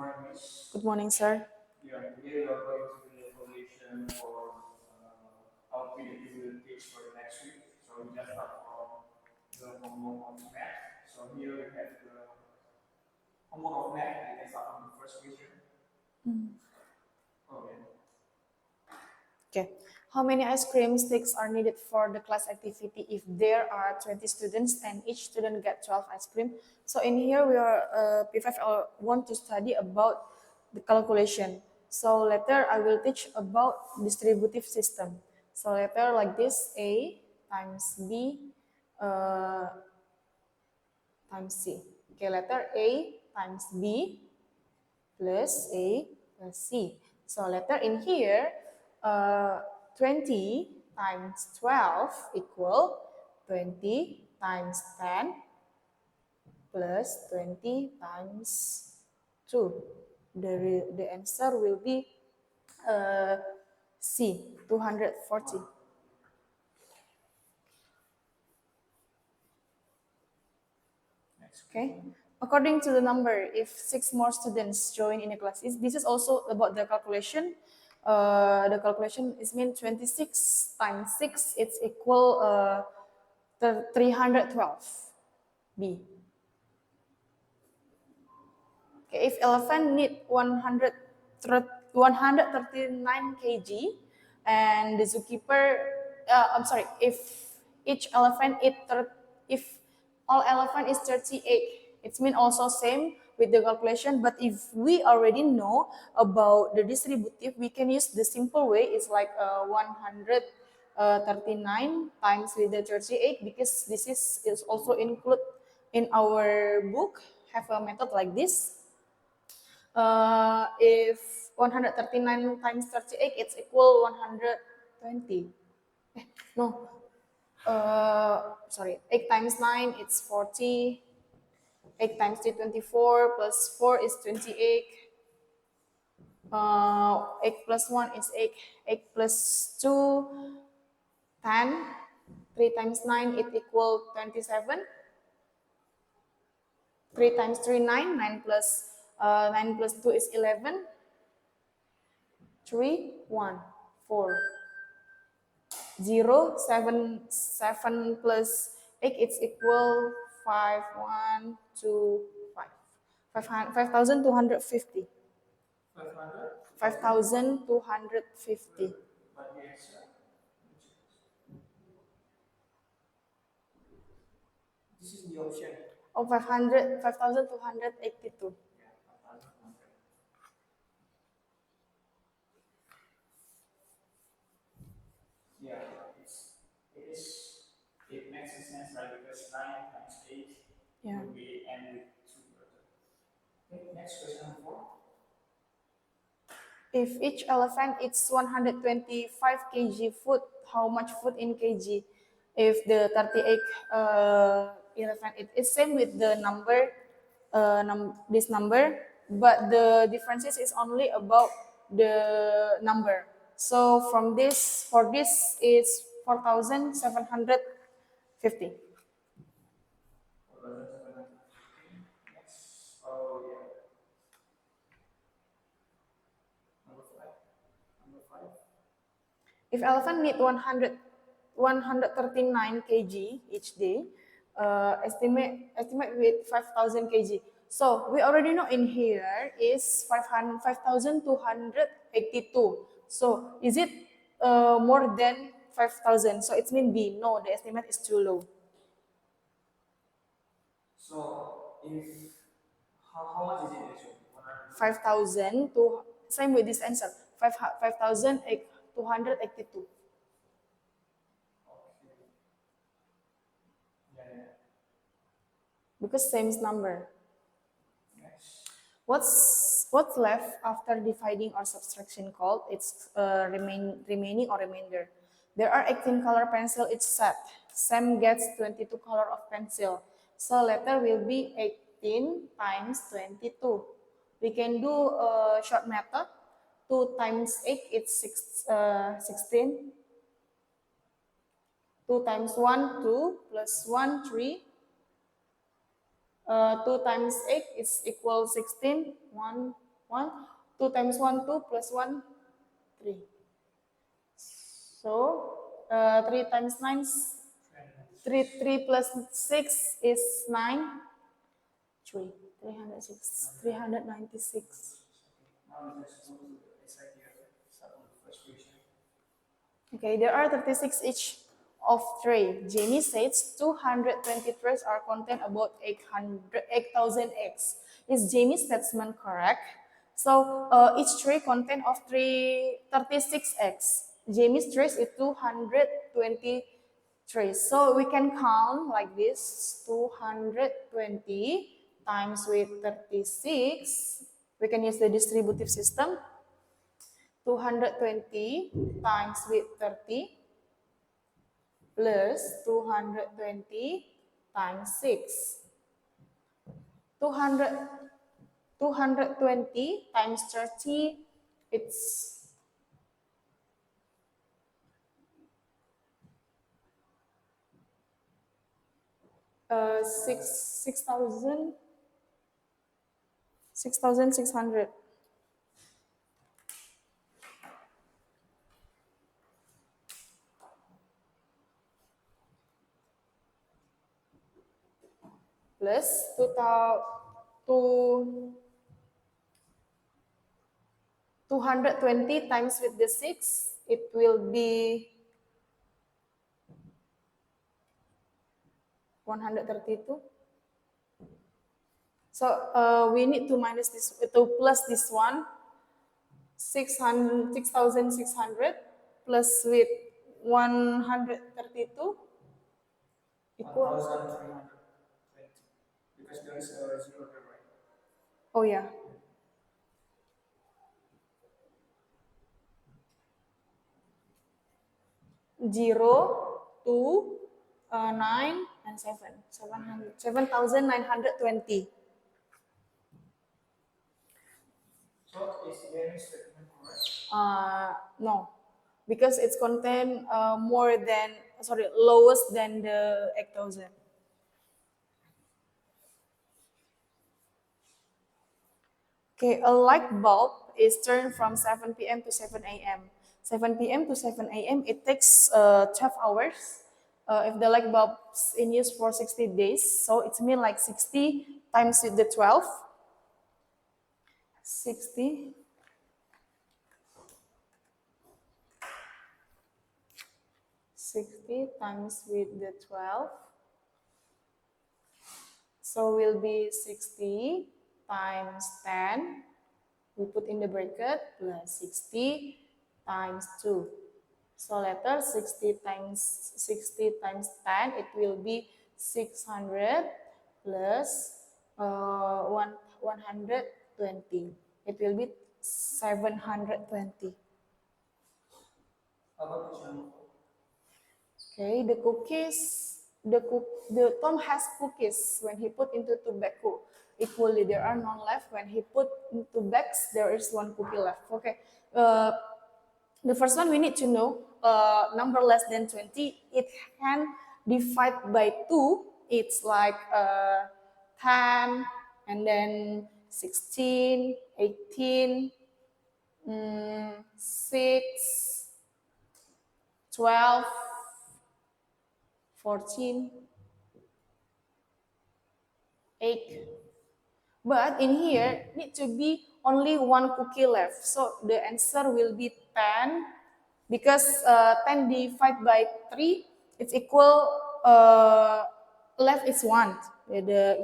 Good morning, sir. Yeah, today we are going to do the evaluation for outfit that we will teach for the next week. So we just start from the homework of math. So here we have the homework of math. You can start from the first question. Okay. Okay. How many ice cream sticks are needed for the class activity if there are 20 students and each student get 12 ice cream? So in here we are P5 want to study about the calculation. So later I will teach about distributive system. So later like this, A times B times C. Okay, letter A times B plus A plus C. So letter in here, 20 times 12 equal 20 times 10 plus 20 times 2. The answer will be C, 240. Okay. According to the number, if 6 more students join in a class, this is also about the calculation. The calculation is mean 26 times 6, it's equal 312 B. Okay, if elephant need 139 kg and the zookeeper, if each elephant if all elephant is 38, it means also same with the calculation. But if we already know about the distributive, we can use the simple way. It's like 139 times with the 38, because this is also included in our book, have a method like this. If 139 times 38, it's equal 120. No, sorry, 8 times 9, it's 40. 8 times 3, 24, plus 4 is 28. 8 plus 1 is 8. 8 plus 2, 10. 3 times 9, it equal 27. 3 times 3, 9. 9 plus 2 is 11. 3, 1, 4. 0, 7, 7 plus 8, it's equal 5, 1, 2, 5. 5,250. 5,250. But the answer, this is the option. Oh, 5,282. Yeah, 5,100. Yeah, it makes sense, right? Because 9 times 8 Yeah. will be n with 2. Okay, next question number 4. If each elephant eats 125 kg food, how much food in kg? If the 38 elephant, it's same with the number, this number, but the differences is only about the number. So from this, for this is 4,750. Next. Oh, yeah. Number 5. Number 5. If elephant need 139 kg each day, estimate with 5,000 kg. So we already know in here is 5,282. So is it more than 5,000? So it means B. No, the estimate is too low. So if how much is it actually? 5,000 to, same with this answer, 5,282. Because same number. What's left after dividing or subtraction called its remaining or remainder? There are 18 color pencil each set. Sam gets 22 color of pencil. So letter will be 18 times 22. We can do a short method. 2 times 8, it's 16. 2 times 1, 2, plus 1, 3. 2 times 8 is equal 16. 1, 1. 2 times 1, 2 plus 1, 3. So 3 times 9, 3 plus 6 is 9. 3, 306, 396. Now let's go to the SI here. Start with the first question. Okay, there are 36 each of tray. Jamie says 220 trays are contain about 8,000 eggs. Is Jamie's statement correct? So each tray contain of 36 eggs. Jamie's trays is 220 trays. So we can count like this: 220 times with 36. We can use the distributive system. 220 times with 30 plus 220 times 6. 200, 220 times 30, it's 6,000, 6,600. Plus 220 times with the 6, it will be 132. So we need to minus this, to plus this one, 6,600 plus with 132 equal. 1,320. Because there is a zero there, right? Oh yeah. Zero, two, 9, and 7. 7,920. So is Jamie's statement correct? No, because it's contain lowest than the 8,000. Okay, a light bulb is turned from 7 p.m. to 7 a.m. 7 p.m. to 7 a.m. it takes 12 hours. If the light bulb's in use for 60 days, so it's mean like 60 times with the 12. 60. 60 times with the 12. So will be 60 times 10. We put in the bracket plus 60 times 2. So later 60 times 10, it will be 600 plus 120. It will be 720. How about question number 4? Okay, the cookies, the Tom has cookies when he put into two bag equally. There are none left. When he put into bags, there is one cookie left. Okay, the first one we need to know number less than 20. It can divide by 2. It's like 10 and then 16, 18, 6, 12, 14, 8. But in here, need to be only one cookie left. So the answer will be 10 because 10 divided by 3, it's equal, left is 1, the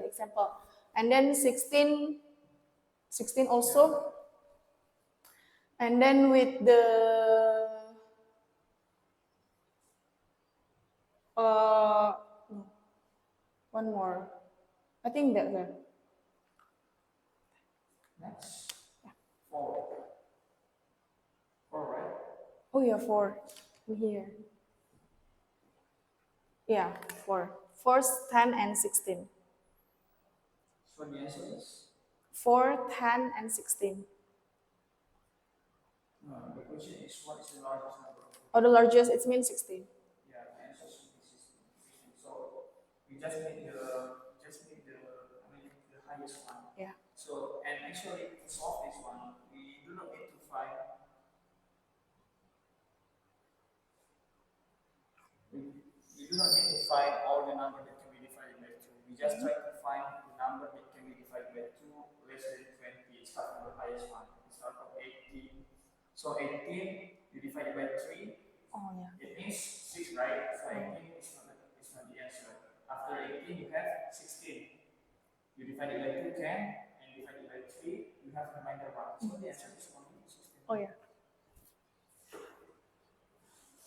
example. And then 16 also. And then with the one more. I think that's it. Next. 4. 4, right? Oh yeah, 4 in here. Yeah, 4. 4, 10, and 16. So the answer is? 4, 10, and 16. The question is what is the largest number of cookies? Oh, the largest, it means 16. Yeah, the answer should be 16. So we just need the highest one. Yeah. So, and actually to solve this one, we do not need to find we do not need to find all the number that can be divided by 2. We just try to find the number that can be divided by 2 less than 20. Start from the highest one. We start from 18. So 18 you divide it by 3. Oh ya. It means 6, right? So 18 is not the answer. After 18 you have 16. You divide it by 2, 10. And divide it by 3, you have remainder 1. So the answer is only 16. Oh ya.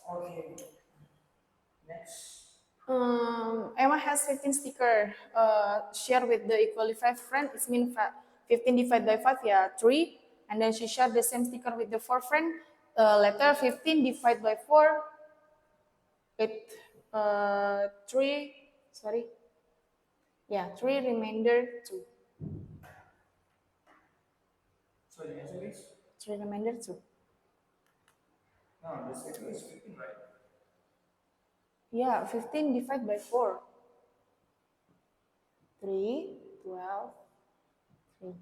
Okay. Next. Emma has 15 sticker. Share with the equally 5 friend. It means 15 divided by 5, yeah, 3. And then she shared the same sticker with the 4 friend. Later 15 divided by 4. It 3. Sorry. Yeah, 3 remainder 2. So the answer is? 3 remainder 2. No, the sticker is 15, right? Yeah, 15 divided by 4. 3, 12, 3.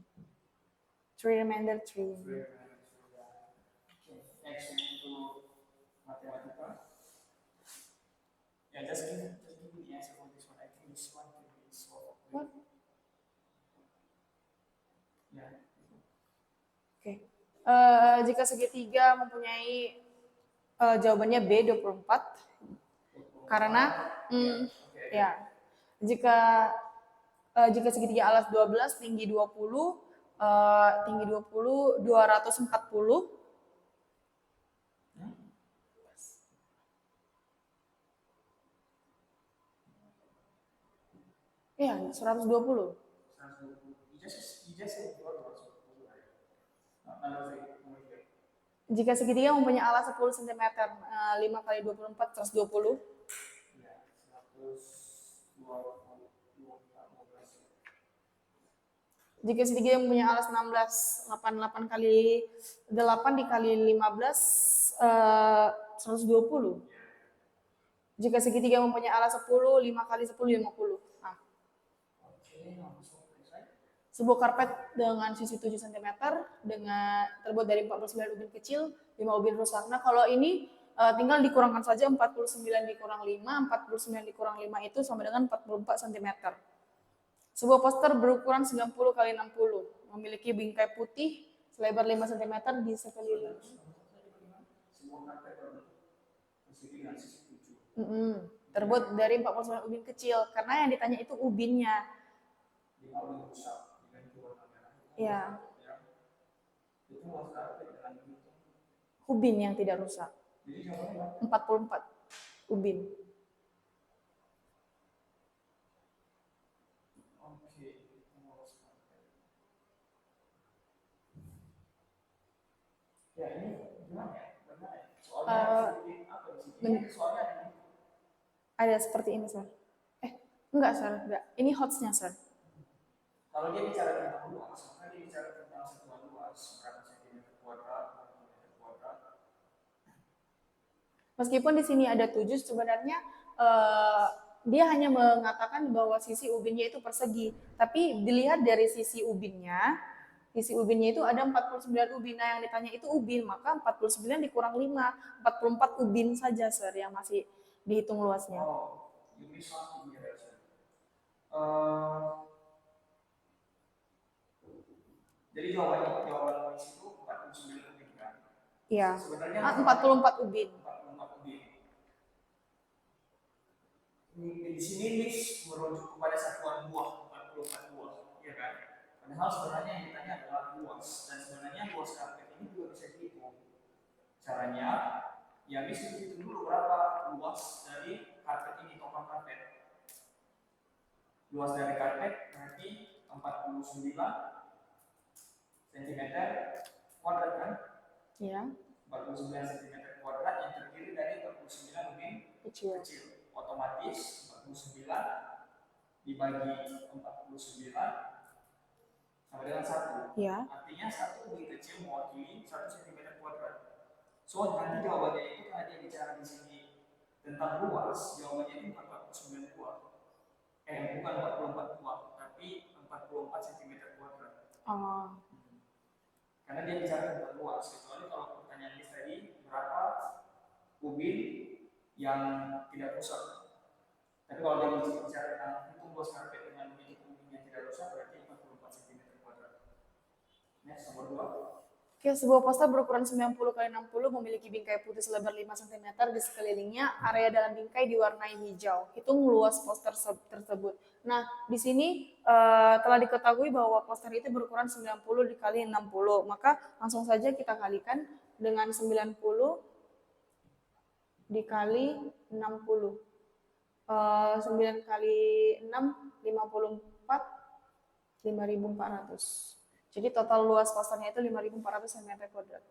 3 remainder 3. Okay, next we move to Mathematica. Yeah, just give me the answer for this one. I think this one can be solved. What? Yeah. Oke. Jika segitiga mempunyai jawabannya B 24 karena ya jika segitiga alas 12 tinggi 20 tinggi 20 240 ya 120. You just said Jika segitiga mempunyai alas 10 cm 5 kali 24 120. Ya, 120. Jika segitiga mempunyai alas 16 88 kali 8 dikali 15 120. Jika segitiga mempunyai alas 10 5 kali 10 50. Nah. Sebuah karpet dengan sisi 7 cm dengan terbuat dari 49 ubin kecil, 5 ubin rusak. Nah, kalau ini tinggal dikurangkan saja 49 dikurang 5, 49 dikurang 5 itu sama dengan 44 cm. Sebuah poster berukuran 90 kali 60, memiliki bingkai putih selebar 5 cm di sekeliling. Terbuat dari 49 ubin kecil, karena yang ditanya itu ubinnya. Ya. Ubin yang tidak rusak. 44 ubin. Ya, ini gimana ya? Ada seperti ini, Sir. Enggak, Sir. Enggak. Ini hotsnya, Sir. Kalau dia bicara tentang luas, maka dia bicara tentang satuan luas, berapa sentimeter kuadrat, kilometer kuadrat. Meskipun di sini ada 7, sebenarnya dia hanya mengatakan bahwa sisi ubinnya itu persegi. Tapi dilihat dari sisi ubinnya itu ada 49 ubin. Nah, yang ditanya itu ubin, maka 49 dikurang 5, 44 ubin saja, Sir, yang masih dihitung luasnya. Oh, you miss something here, Sir. Jadi jawaban itu 49 ubin kan? Iya. Sebenarnya 44 ubin. 44 ubin. Di sini list merujuk kepada satuan buah, 44 buah, ya kan? Padahal sebenarnya yang ditanya adalah luas, dan sebenarnya luas karpet ini juga bisa dihitung. Caranya, ya bisa dihitung dulu berapa luas dari karpet ini, total karpet. Luas dari karpet berarti 49 cm kuadrat kan? Iya. 49 cm kuadrat yang terdiri dari 49 ubin kecil. Otomatis 49 dibagi 49 sama dengan 1. Iya. Artinya 1 ubin kecil mewakili 1 cm kuadrat. So nanti jawabannya itu karena dia bicara di sini tentang luas, jawabannya itu 49 buah. Bukan 44 buah, tapi 44 cm kuadrat. Oh, Karena dia bicara tentang luas, kecuali kalau pertanyaan list tadi berapa ubin yang tidak rusak. Tapi kalau dia bicara tentang hitung luas karpet dengan menghitung ubin yang tidak rusak, berarti 44 cm kuadrat. Next, nomor 2. Oke, sebuah poster berukuran 90 kali 60 memiliki bingkai putih selebar 5 cm di sekelilingnya. Area dalam bingkai diwarnai hijau. Hitung luas poster tersebut. Nah, di sini telah diketahui bahwa poster itu berukuran 90 dikali 60. Maka langsung saja kita kalikan dengan 90 dikali 60. 9 kali 6, 54, 5.400. Jadi total luas posternya itu 5.400 cm kuadrat.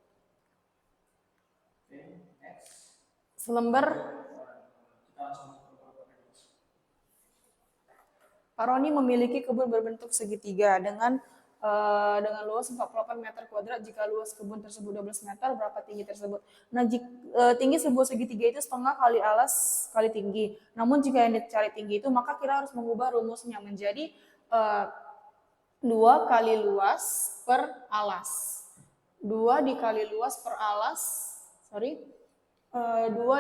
Next. Selembar Pak Roni memiliki kebun berbentuk segitiga dengan luas 48 meter kuadrat. Jika luas kebun tersebut 12 meter, berapa tinggi tersebut? Nah, tinggi sebuah segitiga itu setengah kali alas kali tinggi. Namun jika yang dicari tinggi itu, maka kita harus mengubah rumusnya menjadi 2 kali luas per alas. 2 dikali luas per alas, 2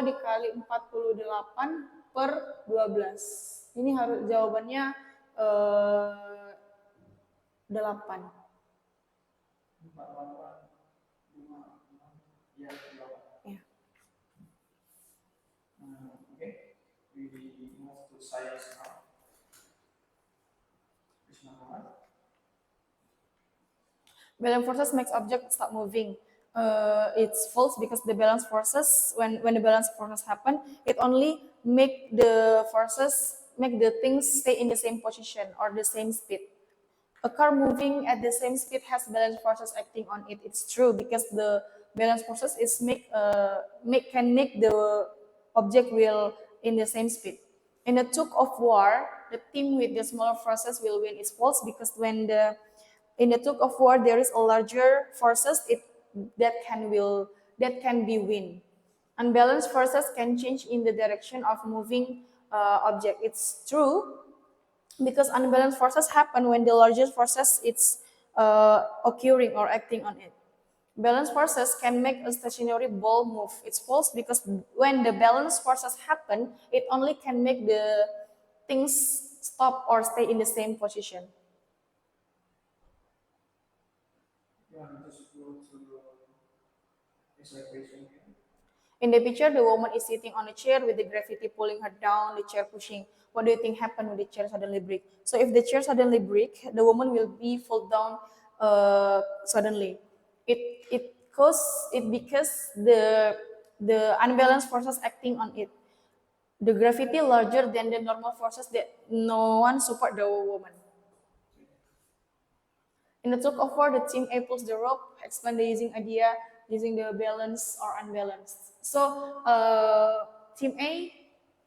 dikali 48 per 12. Ini harus jawabannya 8. Ya. Okay. We move to science now. Balance forces makes object stop moving. It's false because the balance forces, when the balance forces happen, it only make the things stay in the same position or the same speed. A car moving at the same speed has balance forces acting on it. It's true because the balance forces can make the object will in the same speed. In a tug of war, the team with the smaller forces will win. It's false because in the tug of war there is a larger forces that can be win. Unbalanced forces can change in the direction of moving object. It's true because unbalanced forces happen when the largest forces it's occurring or acting on it. Balanced forces can make a stationary ball move. It's false because when the balanced forces happen, it only can make the things stop or stay in the same position. In the picture, the woman is sitting on a chair with the gravity pulling her down, the chair pushing. What do you think happened when the chair suddenly break? So if the chair suddenly break, the woman will be fall down suddenly. It because the unbalanced forces acting on it. The gravity larger than the normal forces that no one support the woman. In the tug of war, the team A pulls the rope, explain the using the balance or unbalanced. So team A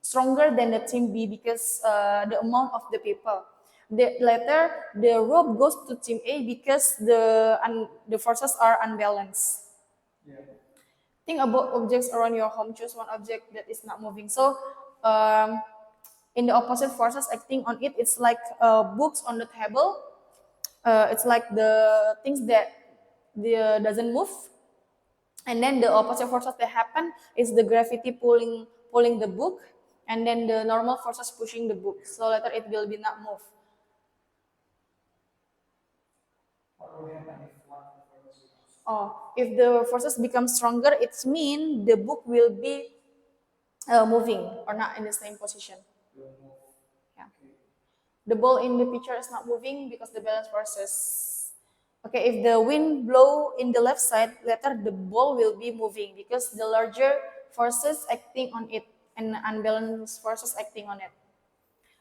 stronger than the team B because the amount of the people. Later, the rope goes to team A because the forces are unbalanced. Yeah. Think about objects around your home. Choose one object that is not moving. So, in the opposite forces acting on it, it's like books on the table. It's like the things that doesn't move, and then the opposite forces that happen is the gravity pulling the book, and then the normal forces pushing the book. So later it will be not move. What will happen if one If the forces become stronger, it means the book will be moving or not in the same position. Yeah. The ball in the picture is not moving because the balance forces. Okay, if the wind blow in the left side, later the ball will be moving because the larger forces acting on it and unbalanced forces acting on it.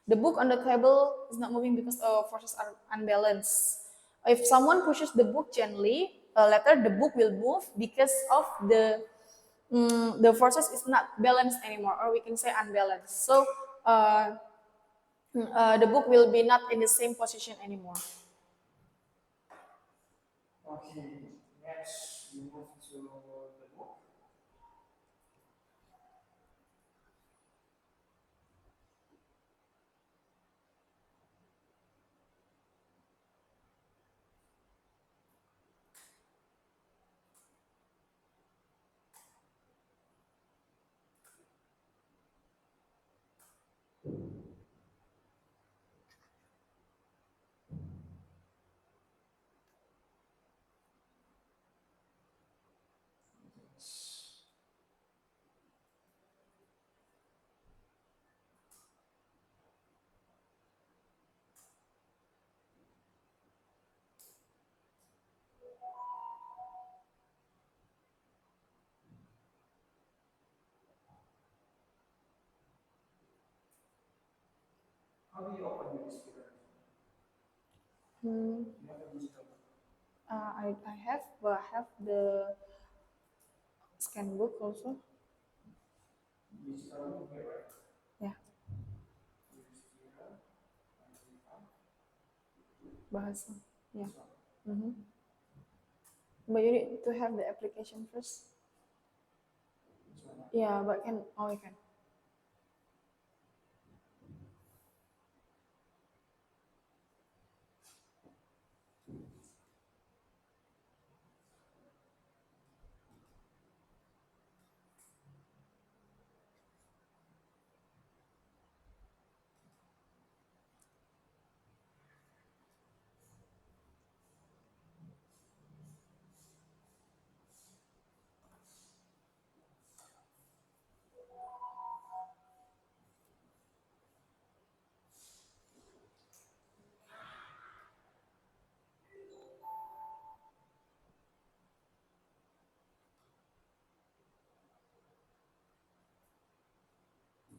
The book on the table is not moving because forces are unbalanced. If someone pushes the book gently, later the book will move because of the forces is not balanced anymore, or we can say unbalanced. So the book will be not in the same position anymore. Okay, next we move to the book. you open this figure? Hmm. You have a digital. I have, but I have the scan book also. Digital here, right? Yeah, Yudhistira, bahasa. Yeah. this one. Mm-hmm. But you need to have the application first. This one. Yeah, but can oh you can.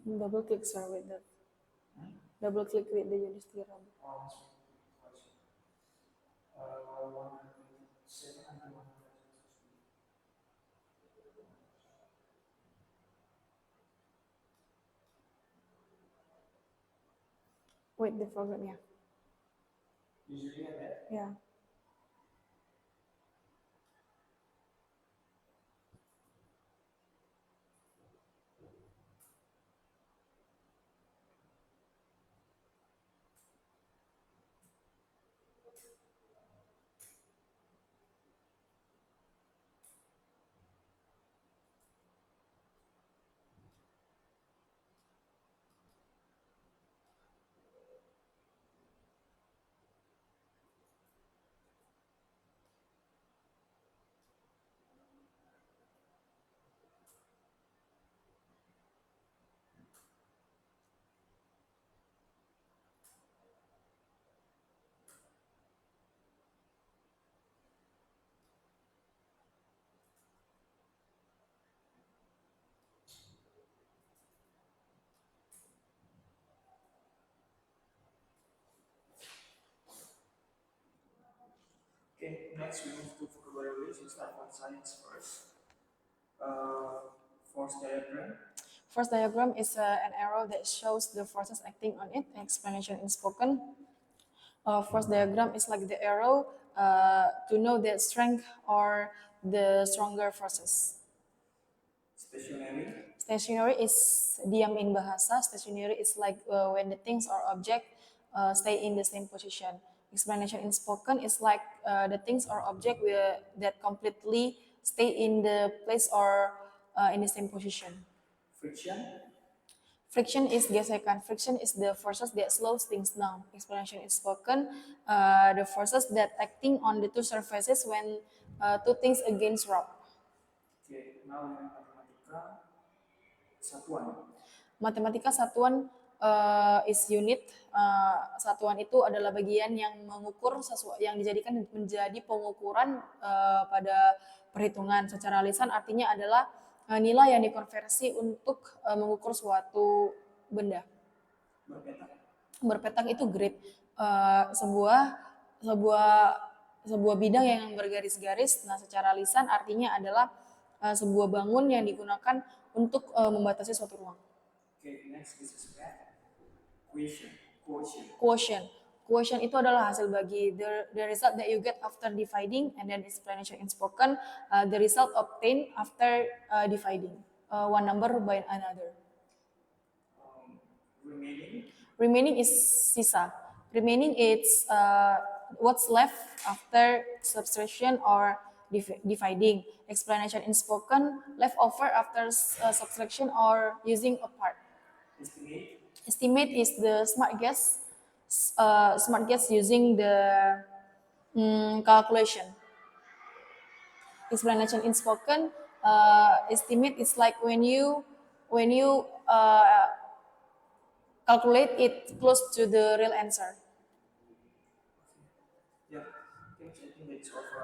Double click sir with the double click with the Yudhistira book. Oh, this one. Twice. 107 and 160. Wait the program, yeah. Usually have that. Yeah. Okay, next we move to vocabulary. So start with science first. Force diagram. Force diagram is an arrow that shows the forces acting on it. Explanation in spoken. Force diagram is like the arrow to know the strength or the stronger forces. Stationary. Stationary is diam in bahasa. Stationary is like when the things or object stay in the same position. Explanation in spoken is like the things or object that completely stay in the place or in the same position. Friction. Friction is gesekan. Friction is the forces that slows things down. Explanation is spoken. The forces that acting on the two surfaces when two things against rub. Okay, now we have matematika. Satuan. Matematika satuan is unit. Satuan itu adalah bagian yang mengukur sesuatu yang dijadikan menjadi pengukuran pada perhitungan. Secara lisan artinya adalah nilai yang dikonversi untuk mengukur suatu benda. Berpetak. Berpetak itu grade, sebuah sebuah sebuah bidang yang bergaris-garis. Nah, secara lisan artinya adalah sebuah bangun yang digunakan untuk membatasi suatu ruang. Okay, next this is math. Quotient. Quotient. Quotient. Quotient itu adalah hasil bagi. The result that you get after dividing and then explanation in spoken. The result obtained after dividing one number by another. Remaining. Remaining is sisa. Remaining is what's left after subtraction or dividing. Explanation in spoken, leftover after subtraction or using a part. Estimate. Estimate is the smart guess. Smart guess using the calculation. Explanation in spoken, estimate is like when you calculate it close to the real answer. Yeah, I think that's all for